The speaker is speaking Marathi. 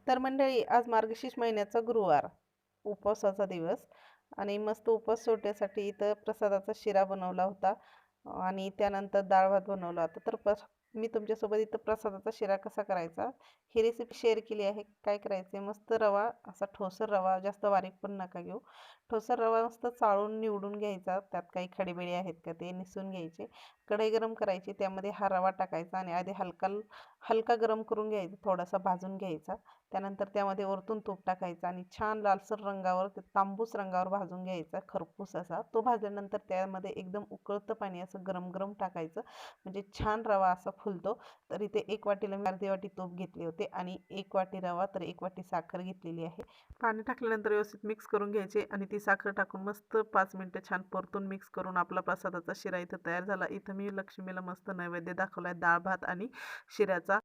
तर मंडळी, आज मार्गशीर्ष महिन्याचा गुरुवार, उपवासाचा दिवस आणि मस्त उपवास सोडण्यासाठी इथं प्रसादाचा शिरा बनवला होता आणि त्यानंतर डाळ भात बनवला होता. तर मी तुमच्यासोबत इथं प्रसादाचा शिरा कसा करायचा ही रेसिपी शेअर केली आहे. काय करायचे, मस्त रवा, असा ठोसर रवा, जास्त बारीक पण नका घेऊ. ठोसर रवा मस्त चाळून निवडून घ्यायचा, त्यात काही खडीबिडी आहेत का ते निसून घ्यायचे. कढई गरम करायची, त्यामध्ये हा रवा टाकायचा आणि आधी हलका हलका गरम करून घ्यायचा, थोडासा भाजून घ्यायचा. त्यानंतर त्यामध्ये वरतून तूप टाकायचं आणि छान लालसर रंगावर, ते तांबूस रंगावर भाजून घ्यायचा, खरपूस असा. तो भाजल्यानंतर त्यामध्ये एकदम उकळतं पाणी असं गरम गरम टाकायचं, म्हणजे छान रवा असा फुलतो. तर इथे 1 वाटीला मी अर्धी वाटी तूप घेतले होते आणि 1 वाटी रवा, तर 1 वाटी साखर घेतलेली आहे. पाणी टाकल्यानंतर व्यवस्थित मिक्स करून घ्यायचे आणि ती साखर टाकून मस्त 5 मिनिटं छान परतून मिक्स करून आपला प्रसादाचा शिरा इथं तयार झाला. इथं मी लक्ष्मीला मस्त नैवेद्य दाखवला आहे, डाळ भात आणि शिऱ्याचा.